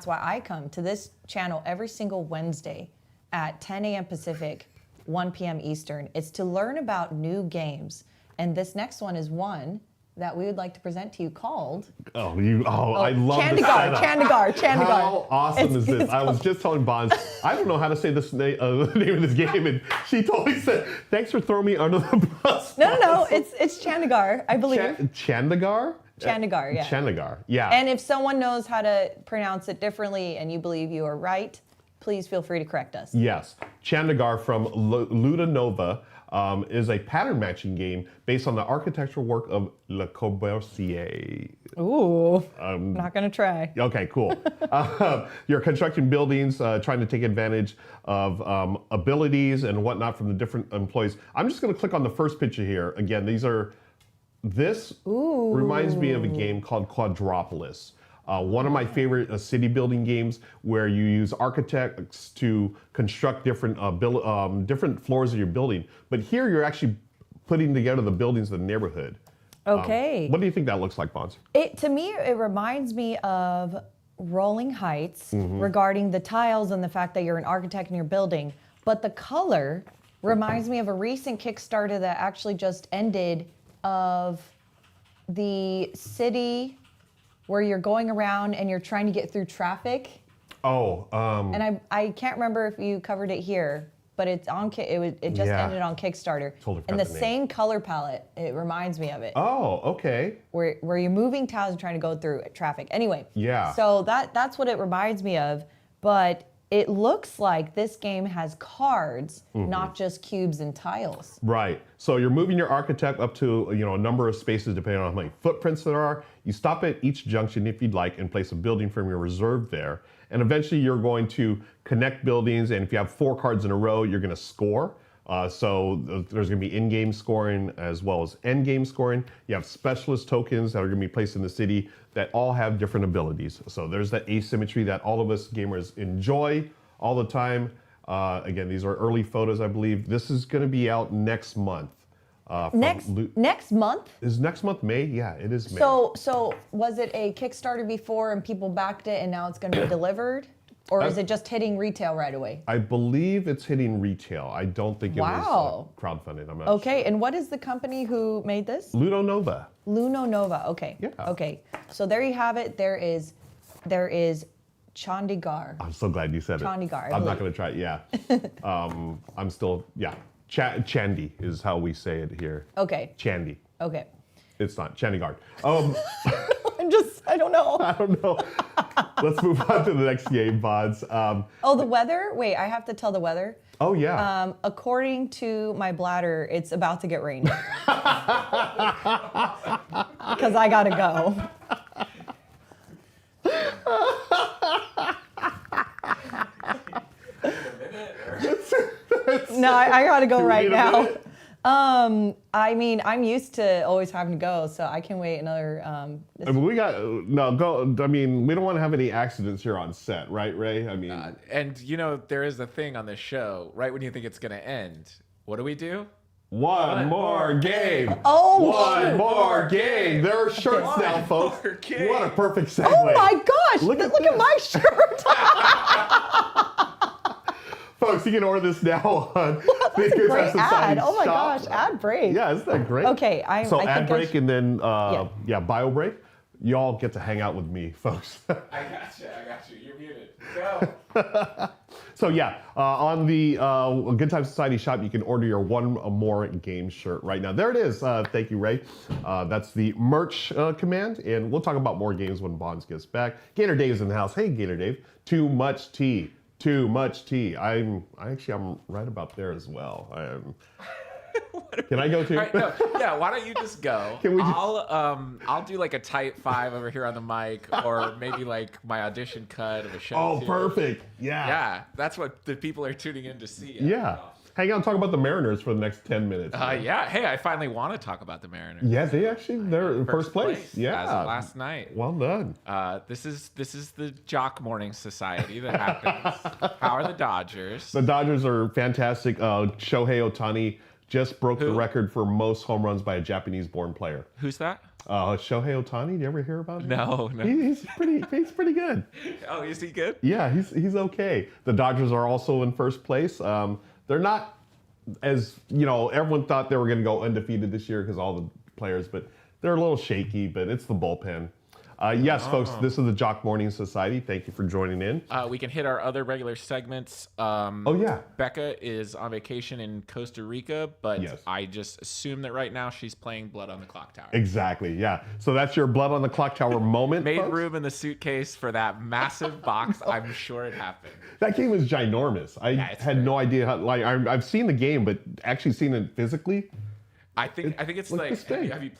I come to this channel every single Wednesday at 10 a.m. Pacific, 1 p.m. Eastern. It's to learn about new games. And this next one is one that we would like to present to you called...
I love this
Chandigarh.
How awesome is this?
It's
I was just telling Banz, I don't know how to say this the name of this game, and she totally said, thanks for throwing me under the bus.
No, it's Chandigarh, I believe.
Chandigarh?
Chandigarh, yeah.
Chandigarh, yeah.
And if someone knows how to pronounce it differently and you believe you are right, please feel free to correct us.
Yes, Chandigarh from Ludanova is a pattern matching game based on the architectural work of Le Corbusier.
Ooh, not gonna try.
Okay, cool. You're constructing buildings, trying to take advantage of abilities and whatnot from the different employees. I'm just gonna click on the first picture here. Again, this reminds me of a game called Quadropolis. One of my favorite city building games where you use architects to construct different different floors of your building. But here you're actually putting together the buildings of the neighborhood.
Okay.
What do you think that looks like, Banz?
To me, it reminds me of Rolling Heights regarding the tiles and the fact that you're an architect in your building. But the color reminds me of a recent Kickstarter that actually just ended of the city where you're going around and you're trying to get through traffic.
Oh.
And I can't remember if you covered it here, but it's on. It just ended on Kickstarter.
Totally
and the
forgot the name.
same color palette. It reminds me of it.
Oh, okay.
Where you're moving tiles and trying to go through traffic. Anyway.
Yeah.
So that's what it reminds me of. But it looks like this game has cards, not just cubes and tiles.
Right. So you're moving your architect up to a number of spaces depending on how many footprints there are. You stop at each junction if you'd like and place a building from your reserve there. And eventually you're going to connect buildings, and if you have 4 cards in a row, you're going to score. So there's going to be in-game scoring as well as end-game scoring. You have specialist tokens that are going to be placed in the city that all have different abilities. So there's that asymmetry that all of us gamers enjoy all the time. Again, these are early photos, I believe. This is going to be out next month.
Next month?
Is next month May? Yeah, it is May.
So was it a Kickstarter before and people backed it and now it's going to be delivered? Or is it just hitting retail right away?
I believe it's hitting retail. I don't think it was crowdfunded. I'm not sure.
Okay, and what is the company who made this?
Ludo Nova.
Ludo Nova, okay.
Yeah.
Okay, so there you have it. There is Chandigarh.
I'm so glad you said it.
Chandigarh.
I'm not going to try it, yeah. I'm still, yeah. Chandi is how we say it here.
Okay.
Chandi.
Okay.
It's not. Chandigarh.
I don't know.
I don't know. Let's move on to the next game, Banz.
Oh, the weather? Wait, I have to tell the weather.
Oh, yeah.
According to my bladder, it's about to get rainy. Because I gotta go. No, I gotta go right now. I mean, I'm used to always having to go, so I can wait another.
I mean, we don't want to have any accidents here on set, right, Ray? I mean,
and there is a thing on this show. Right when you think it's gonna end, what do?
One more game.
Oh,
one more game. There are shirts now, folks. What a perfect segue.
Oh my gosh! Look at my shirt.
Folks, you can order this now on
That's a great ad. Oh my
shop.
gosh, ad break.
Yeah, isn't that great?
Okay,
ad break and then bio break. Y'all get to hang out with me, folks.
I got you. You're muted. Go.
So yeah, on the Good Time Society shop, you can order your One More Game shirt right now. There it is. Thank you, Ray. That's the merch command, and we'll talk about more games when Banz gets back. Gator Dave's in the house. Hey, Gator Dave. Too much tea. Too much tea. I'm right about there as well. Can I go too?
Right, no, yeah, why don't you just go? I'll do like a tight 5 over here on the mic, or maybe like my audition cut of a show.
Oh, perfect. Yeah.
Yeah, that's what the people are tuning in to see.
Yeah. Hang on, talk about the Mariners for the next 10 minutes.
Yeah. Hey, I finally want to talk about the Mariners.
Yeah, they're in first place. Yeah.
As of last night.
Well done.
This is the Jock Morning Society that happens. How are the Dodgers?
The Dodgers are fantastic. Shohei Ohtani just broke the record for most home runs by a Japanese-born player.
Who's that?
Shohei Ohtani. Did you ever hear about him?
No.
He's pretty good.
Oh, is he good?
Yeah, he's okay. The Dodgers are also in first place. They're not as, everyone thought they were going to go undefeated this year because all the players, but they're a little shaky, but it's the bullpen. Yes, folks, this is the Jock Morning Society. Thank you for joining in.
We can hit our other regular segments. Becca is on vacation in Costa Rica, but yes. I just assume that right now she's playing Blood on the Clocktower.
Exactly, yeah. So that's your Blood on the Clocktower moment,
Made
folks.
room in the suitcase for that massive box. I'm sure it happened.
That game is ginormous. I had no idea how. I've seen the game, but actually seen it physically.
I think it's like. Have you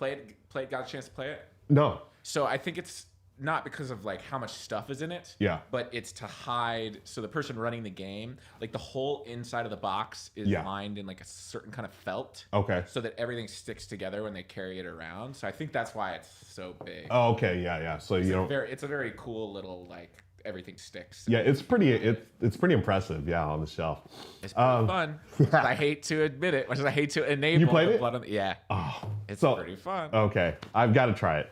got a chance to play it?
No.
So I think it's not because of like how much stuff is in it.
Yeah.
But it's to hide. So the person running the game, like the whole inside of the box is lined in like a certain kind of felt.
Okay.
So that everything sticks together when they carry it around. So I think that's why it's so big.
Oh, okay. Yeah. So
it's a very cool little like everything sticks.
Yeah, it's pretty impressive. Yeah, on the shelf.
It's pretty fun. I hate to admit it, which is I hate to enable.
You played it?
Blood on the, yeah.
Oh,
it's pretty fun.
Okay, I've got to try it.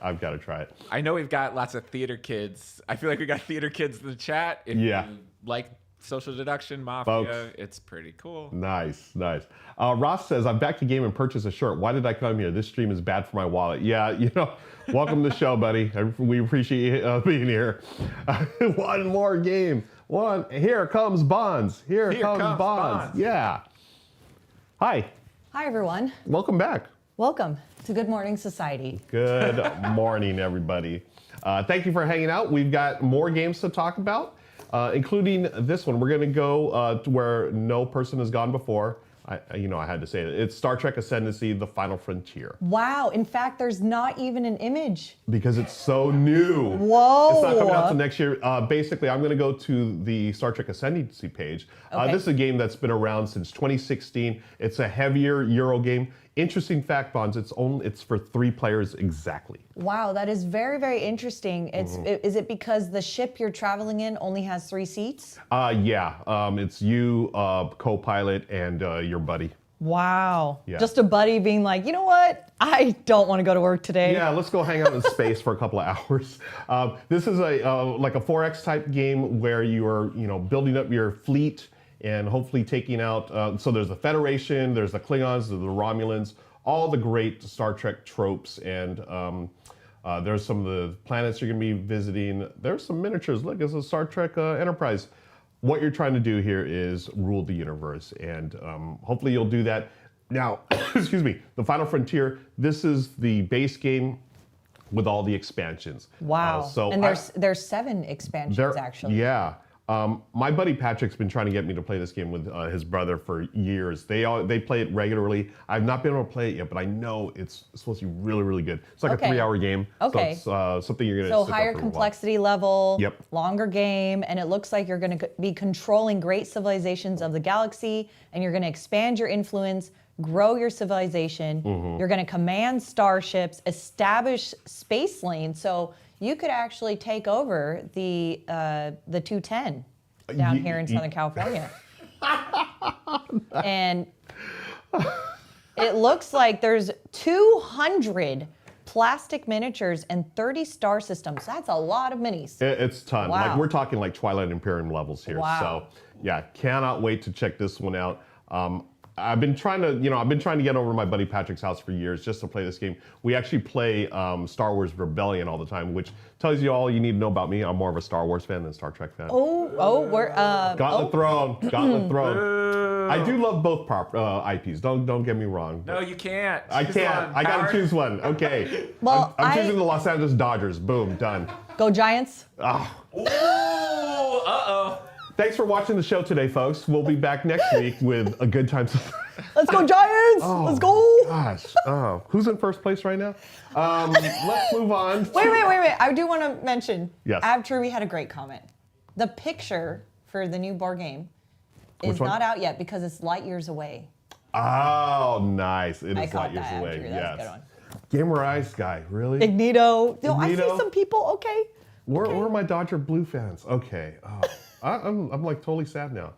I know we've got lots of theater kids. I feel like we got theater kids in the chat. If you like social deduction, mafia, folks, it's pretty cool. Nice.
Ross says, I'm back to game and purchase a shirt. Why did I come here? This stream is bad for my wallet. Yeah, welcome to the show, buddy. We appreciate you being here. One more game. Here comes Banz. Here comes Banz. Yeah. Hi,
everyone.
Welcome back.
Welcome to Good Morning Society.
Good morning, everybody. Thank you for hanging out. We've got more games to talk about. including this one. We're going to go to where no person has gone before. I had to say it. It's Star Trek Ascendancy, The Final Frontier.
Wow. In fact, there's not even an image.
Because it's so new.
Whoa.
It's not coming out till next year. Basically, I'm going to go to the Star Trek Ascendancy page.
Okay.
This is a game that's been around since 2016. It's a heavier Euro game. Interesting fact, Banz, it's for 3 players exactly.
Wow, that is very, very interesting. Is it because the ship you're traveling in only has 3 seats?
Yeah. It's you, co-pilot, and your buddy.
Wow.
Yeah.
Just a buddy being like, you know what? I don't want to go to work today.
Yeah, let's go hang out in space for a couple of hours. This is like a 4X type game where you are, building up your fleet and hopefully taking out, so there's the Federation, there's the Klingons, there's the Romulans, all the great Star Trek tropes, and there's some of the planets you're gonna be visiting. There's some miniatures. Look, it's a Star Trek Enterprise. What you're trying to do here is rule the universe, and hopefully you'll do that. Now, excuse me, The Final Frontier, this is the base game with all the expansions.
Wow. And there's 7 expansions, actually.
Yeah. My buddy Patrick's been trying to get me to play this game with his brother for years. They play it regularly. I've not been able to play it yet, but I know it's supposed to be really, really good. It's like a 3-hour game.
Okay.
So it's something you're going to
So higher complexity level,
Yep.
Longer game, and it looks like you're going to be controlling great civilizations of the galaxy, and you're going to expand your influence, grow your civilization. You're going to command starships, establish space lanes. So you could actually take over the 210 down here in Southern California. And it looks like there's 200 plastic miniatures and 30 star systems. That's a lot of minis.
It's a ton.
Wow.
Like we're talking like Twilight Imperium levels here.
Wow.
So yeah, cannot wait to check this one out. I've been trying to get over to my buddy Patrick's house for years just to play this game. We actually play Star Wars Rebellion all the time, which tells you all you need to know about me. I'm more of a Star Wars fan than a Star Trek fan.
We're
Gauntlet Throne. I do love both IPs. Don't get me wrong.
No, you can't.
I can't. I gotta choose one. Okay.
Well,
I'm choosing the Los Angeles Dodgers. Boom, done.
Go Giants.
Ooh,
Thanks for watching the show today, folks. We'll be back next week with a good time.
Let's go Giants! Let's go!
Gosh. Who's in first place right now? Let's move on.
Wait. I do want to mention,
Yes.
After we had a great comment. The picture for the new board game is not out yet because it's light years away.
Oh, nice. It
I
is
caught
light years
that,
away.
Andrew.
Yes.
That's a good one.
Gamer Eyes guy, really?
Ignito. No, I see
Ignito?
some people, okay.
Where are my Dodger Blue fans? Okay. I'm like totally sad now.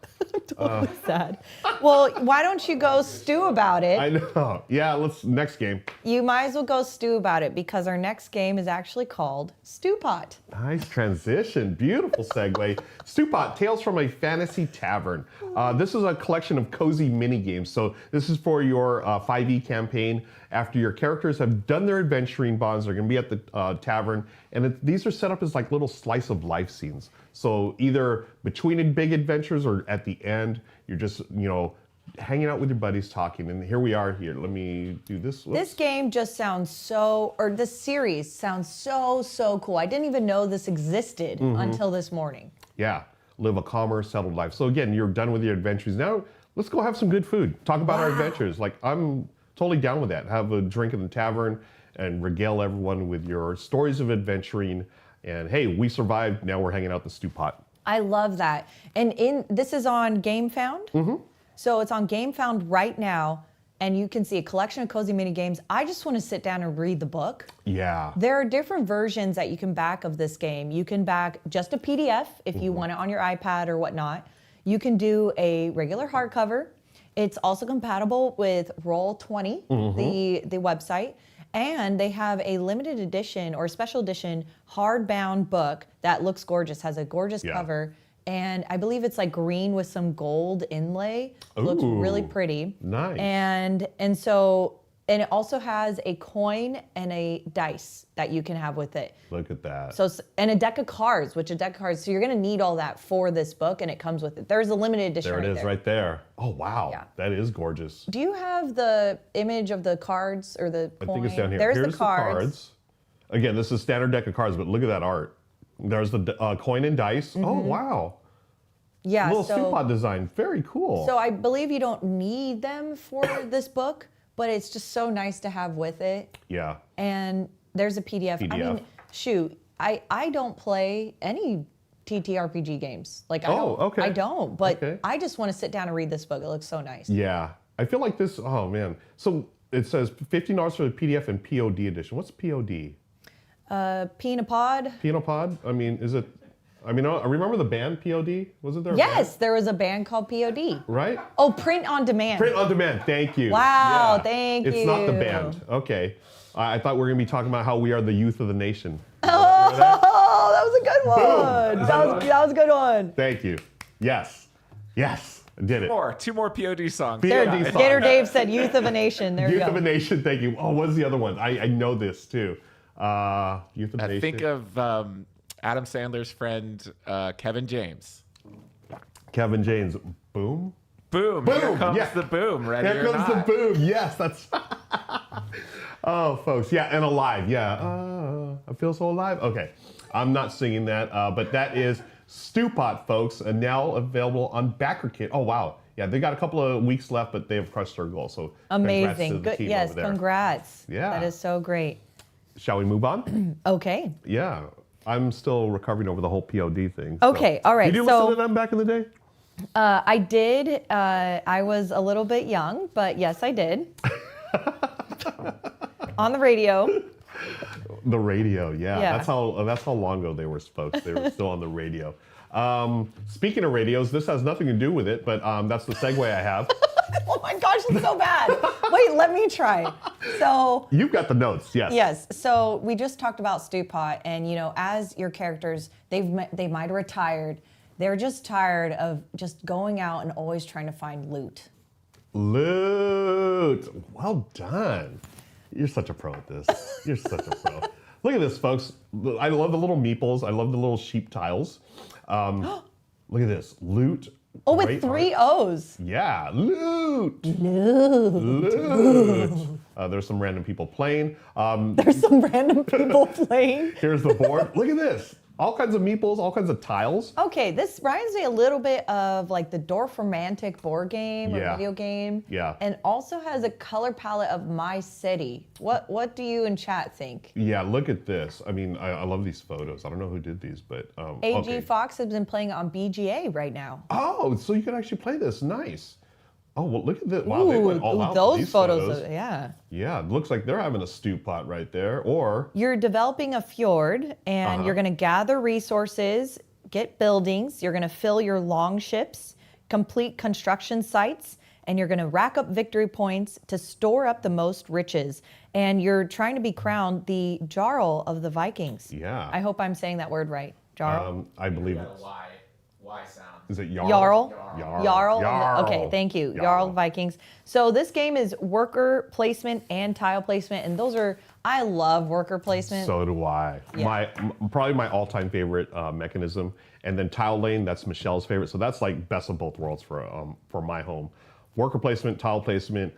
Totally sad. Well, why don't you go stew about it?
I know. Yeah, next game.
You might as well go stew about it because our next game is actually called Stewpot.
Nice transition. Beautiful segue. Stewpot, Tales from a Fantasy Tavern. This is a collection of cozy mini games. So this is for your 5e campaign. After your characters have done their adventuring bonds, they're going to be at the tavern. And these are set up as like little slice of life scenes. So either between big adventures or at the end, you're just, hanging out with your buddies talking. And here we are here. Let me do this. Whoops.
This game just sounds this series sounds so cool. I didn't even know this existed until this morning.
Yeah, live a calmer, settled life. So again, you're done with your adventures. Now let's go have some good food. Talk about our adventures. Like I'm totally down with that. Have a drink in the tavern and regale everyone with your stories of adventuring. And hey, we survived. Now we're hanging out the Stewpot.
I love that. And this is on GameFound. So it's on GameFound right now, and you can see a collection of cozy mini games. I just want to sit down and read the book.
Yeah.
There are different versions that you can back of this game. You can back just a PDF if you want it on your iPad or whatnot. You can do a regular hardcover. It's also compatible with Roll20, the website. And they have a limited edition or special edition hardbound book that looks gorgeous, has a gorgeous cover. And I believe it's like green with some gold inlay. Looks really pretty.
Nice.
And it also has a coin and a dice that you can have with it.
Look at that.
So, and a deck of cards, so you're gonna need all that for this book, and it comes with it. There's a limited edition
there it is right there. Oh, wow.
Yeah.
That is gorgeous.
Do you have the image of the cards or the coin?
I think it's down here.
There's
Here's
the cards.
Again, this is standard deck of cards, but look at that art. There's the coin and dice. Oh, wow.
Yeah,
little Stewpot design, very cool.
So I believe you don't need them for this book, but it's just so nice to have with it.
Yeah.
And there's a PDF. I mean, shoot, I don't play any TTRPG games. Like I don't, but I just want to sit down and read this book. It looks so nice.
Yeah. I feel like this, oh man. So it says $15 for the PDF and P.O.D. edition. What's P.O.D.?
P.O.D.
P.O.D? I mean, is it, I remember the band P.O.D. Was it there?
Yes, there was a band called P.O.D.
Right?
Oh, Print on Demand.
Print on Demand, thank you.
Wow, thank you.
It's not the band. Okay. I thought we were going to be talking about how we are the youth of the nation.
Oh, that was a good one. That was a good one.
Thank you. Yes. Yes. I did it.
Two more POD songs.
POD songs.
Gator Dave said Youth of a Nation. There you go.
Youth of a Nation, thank you. Oh, what is the other one? I know this too. Youth of a Nation.
Think of Adam Sandler's friend, Kevin James.
Kevin James. Boom?
Boom. Here comes the boom. Ready
Here
or
comes
not.
the boom. Yes, that's... Oh, folks. Yeah, and Alive. Yeah. I feel so alive. Okay. I'm not singing that, but that is Stewpot, folks, and now available on BackerKit. Oh, wow. Yeah, they got a couple of weeks left, but they have crushed their goal. So
amazing. Good. Yes,
over there.
Congrats.
Yeah.
That is so great.
Shall we move on?
Okay.
Yeah. I'm still recovering over the whole POD thing.
Okay, all right.
Did you listen to them back in the day?
I did. I was a little bit young, but yes, I did. On the radio.
The radio, yeah. That's how long ago they were, folks. They were still on the radio. Speaking of radios, this has nothing to do with it, but that's the segue I have.
Oh my gosh, it's so bad. Wait, let me try. So
you've got the notes, yes.
Yes. So we just talked about Stewpot, and as your characters, they might have retired. They're just tired of just going out and always trying to find loot.
Loot. Well done. You're such a pro at this. You're such a pro. Look at this, folks. I love the little meeples. I love the little sheep tiles. Look at this. Loot.
Oh, with 3 O's.
Yeah. Loot. There's some random people playing.
There's some random people playing.
Here's the board. Look at this. All kinds of meeples, all kinds of tiles.
Okay, this reminds me a little bit of like the Dorfromantic board game or video game.
Yeah.
And also has a color palette of My City. What do you in chat think?
Yeah, look at this. I mean, I love these photos. I don't know who did these, but
AG Fox has been playing on BGA right now.
Oh, so you can actually play this. Nice. Oh, well, look at this. Wow, they went all out
those
for these
photos. Yeah.
Yeah, it looks like they're having a Stewpot right there. Or
you're developing a fjord, and you're going to gather resources, get buildings. You're going to fill your long ships, complete construction sites, and you're going to rack up victory points to store up the most riches. And you're trying to be crowned the Jarl of the Vikings.
Yeah.
I hope I'm saying that word right. Jarl.
I believe
it. Y sound.
Is it Jarl?
Jarl. Okay, thank you. Jarl Vikings. So this game is worker placement and tile placement, and I love worker placement.
So do I.
Yeah.
Probably my all-time favorite mechanism, and then tile lane. That's Michelle's favorite. So that's like best of both worlds for my home. Worker placement, tile placement.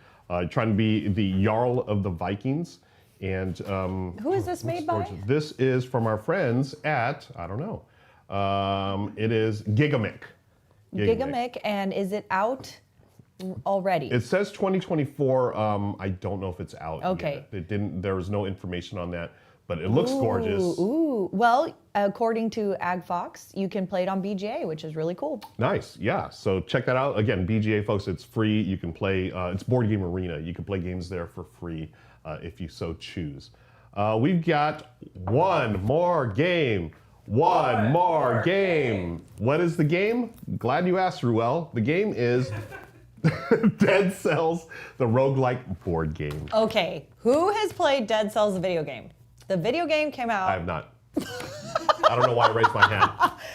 Trying to be the Jarl of the Vikings, and
who is this made by?
This is from our friends at I don't know. It is Gigamic.
Gigamic, and is it out already?
It says 2024. I don't know if it's out.
Okay.
Yet. It didn't. There was no information on that, but it looks gorgeous.
Ooh. Well, according to AgFox, you can play it on BGA, which is really cool.
Nice. Yeah. So check that out. Again, BGA, folks. It's free. You can play. It's Board Game Arena. You can play games there for free if you so choose. We've got one more game. One more game. What is the game? Glad you asked, Ruel. The game is Dead Cells, the Rogue-Lite Board Game.
Okay, who has played Dead Cells, the video game? The video game came out.
I have not. I don't know why I raised my hand.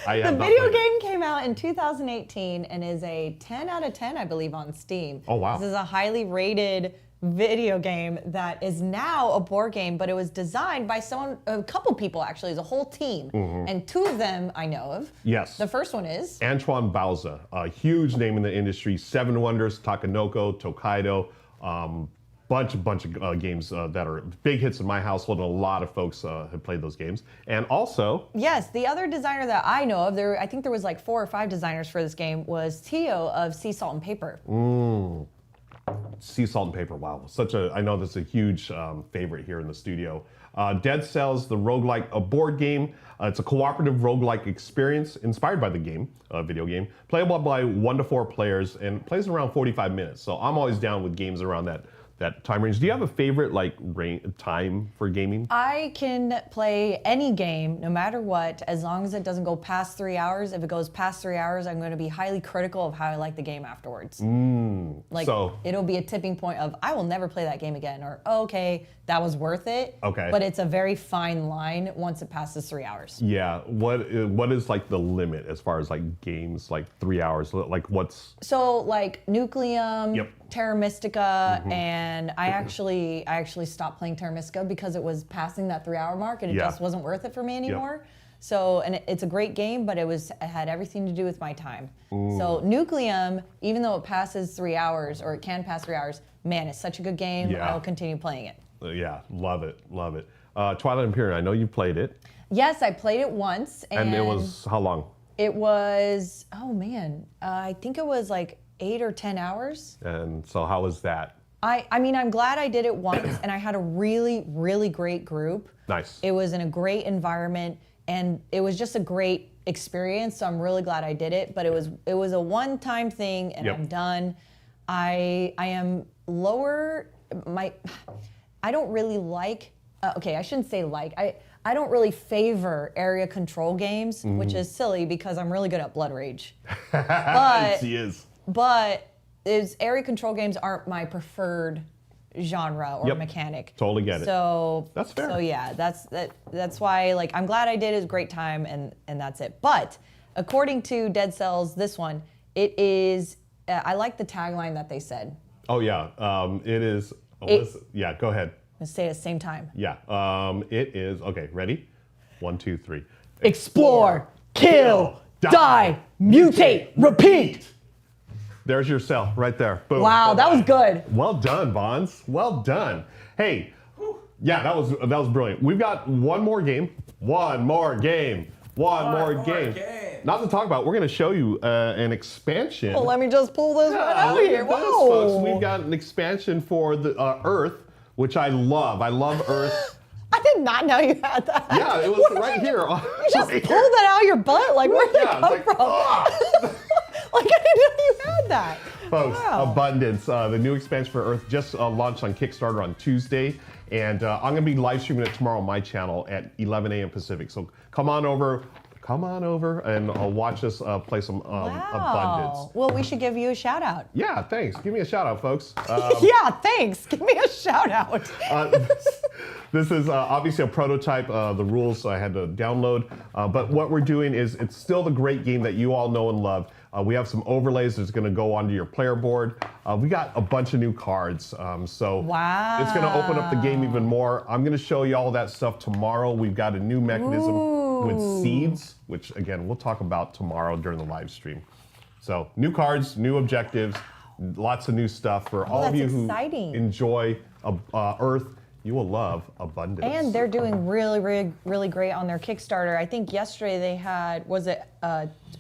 The video game came out in 2018 and is a 10 out of 10, I believe, on Steam.
Oh, wow.
This is a highly rated video game that is now a board game, but it was designed by a couple people actually, as a whole team. And 2 of them I know of.
Yes.
The first one is
Antoine Bauza, a huge name in the industry. 7 Wonders, Takanoko, Tokaido, bunch of games that are big hits in my household, and a lot of folks have played those games. And also,
yes, the other designer that I know of, I think there was like 4 or 5 designers for this game, was Tio of Sea Salt and Paper.
Sea Salt and Paper, wow. I know that's a huge favorite here in the studio. Dead Cells, the Rogue-Lite board game. It's a cooperative roguelike experience inspired by the game, video game, playable by 1 to 4 players, and plays around 45 minutes. So I'm always down with games around that time range. Do you have a favorite time for gaming?
I can play any game, no matter what, as long as it doesn't go past 3 hours. If it goes past 3 hours, I'm going to be highly critical of how I like the game afterwards. It'll be a tipping point of, I will never play that game again, or, oh, okay, that was worth it.
Okay.
But it's a very fine line once it passes 3 hours.
Yeah. What is like the limit as far as like games, like 3 hours? Like what's...
So like Nucleum, Terra Mystica, and I actually stopped playing Terra Mystica because it was passing that 3 hour mark and it just wasn't worth it for me anymore. So, and it's a great game, but it had everything to do with my time. So Nucleum, even though it passes 3 hours, or it can pass 3 hours, man, it's such a good game.
Yeah.
I will continue playing it.
Yeah, love it. Twilight Imperium, I know you've played it.
Yes, I played it once.
And it was how long?
It was, oh man, I think it was like 8 or 10 hours.
And so how was that?
I mean, I'm glad I did it once, and I had a really, really great group.
Nice.
It was in a great environment, and it was just a great experience, so I'm really glad I did it. But it was a one-time thing, and I'm done. I am lower, I don't really like, okay, I shouldn't say like, I don't really favor area control games, which is silly because I'm really good at Blood Rage. But,
she is.
But area control games aren't my preferred genre or mechanic.
Totally get it.
So
that's fair.
So yeah, that's why, like, I'm glad I did it. It was a great time, and that's it. But according to Dead Cells, this one, it is, I like the tagline that they said.
Oh yeah, it is, yeah, go ahead.
Let's say it at the same time.
Yeah, it is, okay, ready? 1, 2, 3.
Explore, kill, die, mutate, repeat.
There's your cell right there. Boom.
Wow, that was good.
Well done, Banz. Well done. Hey, yeah, that was brilliant. We've got one more game. One more game. Not to talk about, we're going to show you an expansion.
Well, let me just pull this right out here. Whoa.
Folks. We've got an expansion for the Earth, which I love. I love Earth.
I did not know you had that.
Yeah, it was right here.
You just pulled that out of your butt? Like, where did it come from? Like, I didn't know you had that.
Folks,
wow.
Abundance, the new expansion for Earth, just launched on Kickstarter on Tuesday. And I'm going to be live streaming it tomorrow on my channel at 11 a.m. Pacific. So come on over and watch us play some Abundance.
Well, we should give you a shout out.
Yeah, thanks. Give me a shout out, folks.
Yeah, thanks. Give me a shout out.
This is obviously a prototype. The rules I had to download. But what we're doing is, it's still the great game that you all know and love. We have some overlays that's going to go onto your player board. We got a bunch of new cards. So
wow.
It's going to open up the game even more. I'm going to show you all that stuff tomorrow. We've got a new mechanism with seeds, which again, we'll talk about tomorrow during the live stream. So new cards, new objectives, lots of new stuff for all of you who enjoy Earth. You will love Abundance.
And they're doing really, really, really great on their Kickstarter. I think yesterday they had, was it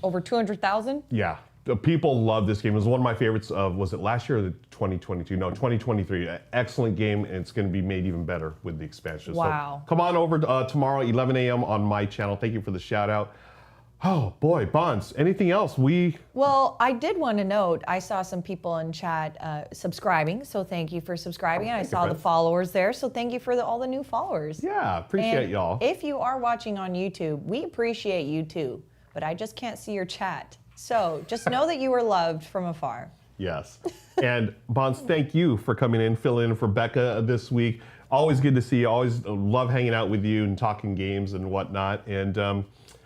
over 200,000?
Yeah, the people love this game. It was one of my favorites of, was it last year or 2022? No, 2023. Excellent game, and it's going to be made even better with the expansion.
Wow.
So come on over tomorrow, 11 a.m. on my channel. Thank you for the shout out. Oh boy, Banz, anything else?
Well, I did want to note, I saw some people in chat subscribing, so thank you for subscribing. And I saw the followers there, so thank you for all the new followers.
Yeah, appreciate y'all.
If you are watching on YouTube, we appreciate you too, but I just can't see your chat. So just know that you are loved from afar.
Yes. And Banz, thank you for coming in, filling in for Becca this week. Always good to see you. Always love hanging out with you and talking games and whatnot. And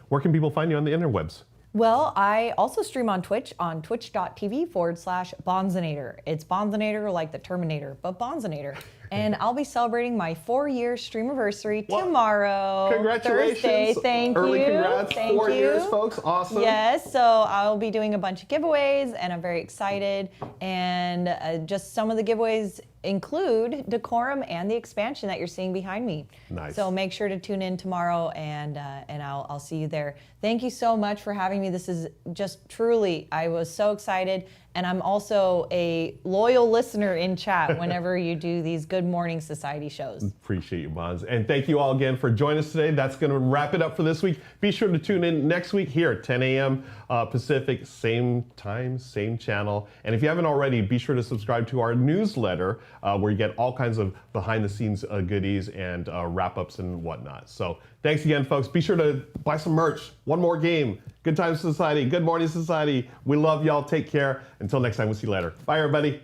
where can people find you on the interwebs?
Well, I also stream on Twitch, on twitch.tv/Banzainator. It's Banzainator like the Terminator, but Banzainator. And I'll be celebrating my 4-year streamiversary tomorrow.
Congratulations.
Thursday. Thank
Early
you.
Congrats.
Thank
4
you.
years, folks. Awesome.
Yes, so I'll be doing a bunch of giveaways, and I'm very excited. And just some of the giveaways include Decorum and the expansion that you're seeing behind me.
Nice.
So make sure to tune in tomorrow, and I'll see you there. Thank you so much for having me. This is just truly, I was so excited, and I'm also a loyal listener in chat whenever you do these Good Morning Society shows.
Appreciate you, Banz. And thank you all again for joining us today. That's going to wrap it up for this week. Be sure to tune in next week here at 10 a.m. Pacific, same time, same channel. And if you haven't already, be sure to subscribe to our newsletter where you get all kinds of behind-the-scenes goodies and wrap-ups and whatnot. So thanks again, folks. Be sure to buy some merch. One more game. Good Times Society. Good Morning Society. We love y'all. Take care. Until next time, we'll see you later. Bye, everybody.